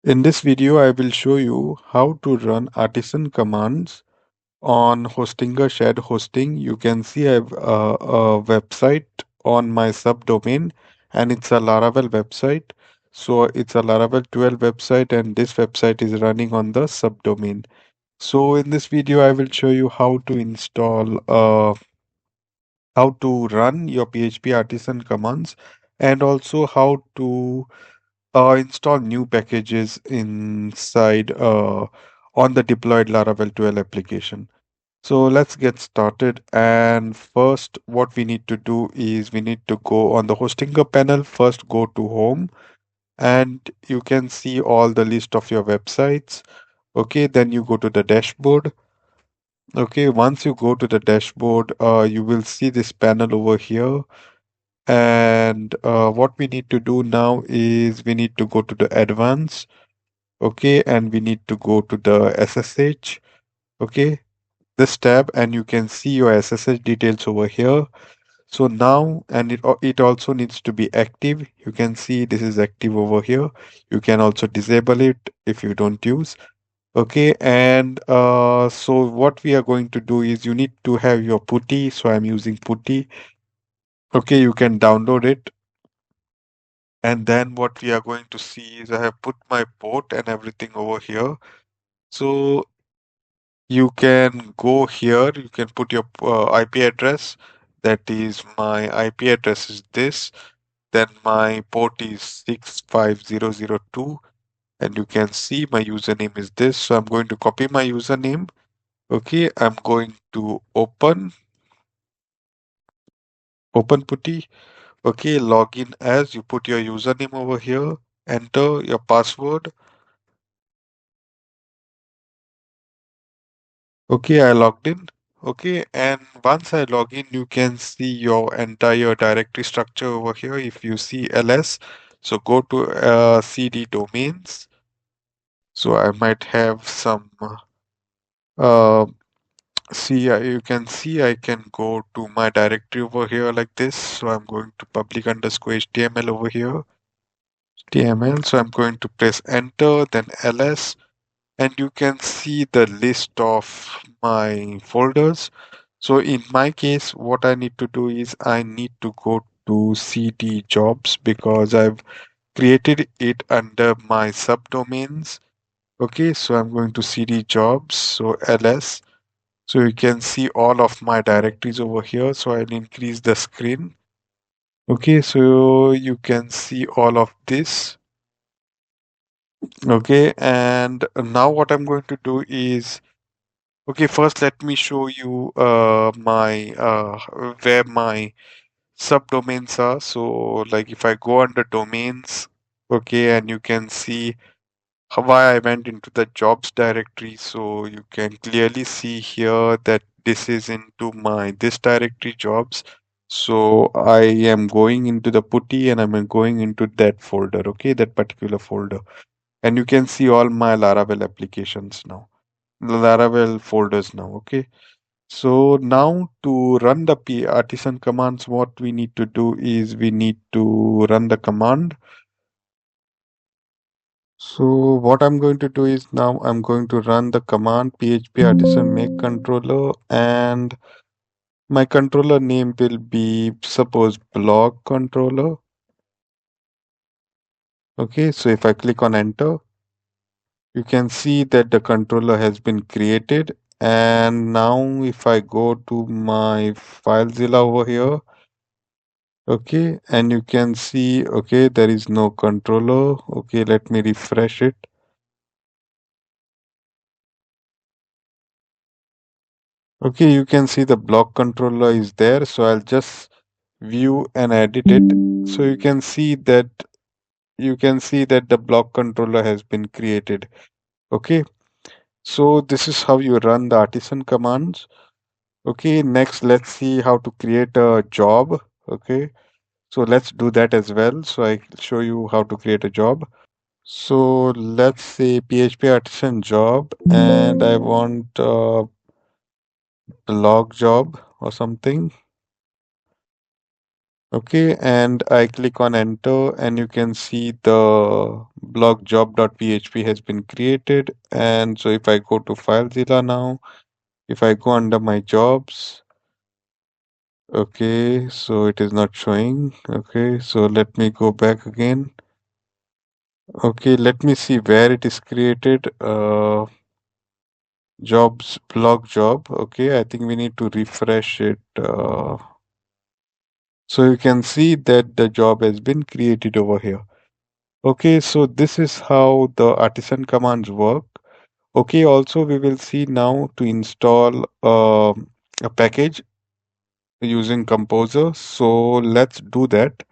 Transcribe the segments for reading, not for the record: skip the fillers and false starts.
In this video, I will show you how to run artisan commands on Hostinger shared hosting. You can see I have a website on my subdomain and it's a Laravel website. So it's a Laravel 12 website and this website is running on the subdomain. So in this video, I will show you how to install, how to run your PHP artisan commands and also how to install new packages inside on the deployed Laravel 12 application. So let's get started. And first, what we need to do is we need to go on the Hostinger panel. First, go to Home, and you can see all the list of your websites. Okay, then you go to the dashboard. Okay, once you go to the dashboard, you will see this panel over here. And what we need to do now is we need to go to the advanced. Okay, and we need to go to the SSH. Okay, this tab, and you can see your SSH details over here. So now, and it also needs to be active. You can see this is active over here. You can also disable it if you don't use. Okay, and so what we are going to do is you need to have your PuTTY. So I'm using PuTTY. Okay, you can download it. And then what we are going to see is I have put my port and everything over here. So you can go here, you can put your IP address. That is, my IP address is this. Then my port is 65002. And you can see my username is this. So I'm going to copy my username. Okay, I'm going to open PuTTY. Okay, login as you put your username over here, enter your password. Okay, I logged in. Okay, and once I log in, you can see your entire directory structure over here. If you see ls, so go to cd domains. So I might have some, uh, see, you can see I can go to my directory over here like this. So I'm going to public underscore HTML over here, HTML. So I'm going to press enter, then ls, and you can see the list of my folders. So in my case, what I need to do is I need to go to cd jobs because I've created it under my subdomains. Okay, so I'm going to cd jobs, so ls. So you can see all of my directories over here. So I'll increase the screen. Okay, so you can see all of this. Okay, and now what I'm going to do is, okay, first let me show you my where my subdomains are. So like if I go under domains, okay, and you can see why I went into the jobs directory. So you can clearly see here that this is into my this directory jobs. So I am going into the PuTTY and I'm going into that folder, okay, that particular folder. And you can see all my Laravel applications now, Laravel folders now, okay. So now to run the artisan commands, what we need to do is we need to run the command. So what I'm going to do is now I'm going to run the command php artisan make controller, and my controller name will be suppose blog controller. Okay, so if I click on enter, you can see that the controller has been created. And now if I go to my FileZilla over here, okay, and you can see, okay, there is no controller. Okay, let me refresh it. Okay, you can see the block controller is there. So I'll just view and edit it. So you can see that the block controller has been created. Okay, so this is how you run the artisan commands. Okay, next let's see how to create a job. Okay, so let's do that as well. So I show you how to create a job. So let's say PHP artisan job, and I want a blog job or something. Okay, and I click on enter, and you can see the blog job.php has been created. And so if I go to FileZilla now, if I go under my jobs, okay, so it is not showing. Okay, so let me go back again. Okay, let me see where it is created. Jobs, blog job. Okay, I think we need to refresh it. So you can see that the job has been created over here. Okay, so this is how the artisan commands work. Okay, also we will see now to install a package using Composer. So let's do that.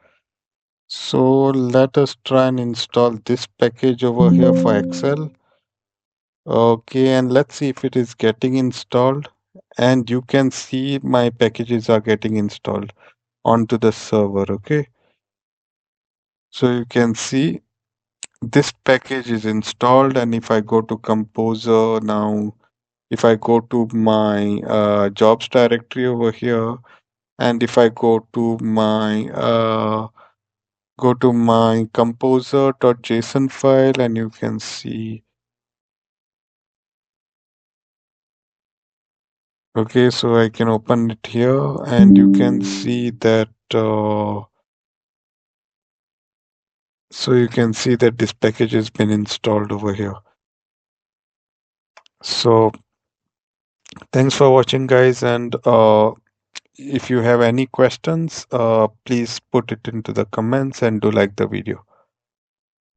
So let us try and install this package over here for Excel. Okay, and let's see if it is getting installed. And you can see my packages are getting installed onto the server. Okay, so you can see this package is installed, and if I go to Composer now, if I go to my jobs directory over here, and if I go to my composer.json file, and you can see, okay, so I can open it here, and you can see that so you can see that this package has been installed over here. So thanks for watching, guys, and if you have any questions, please put it into the comments and do like the video.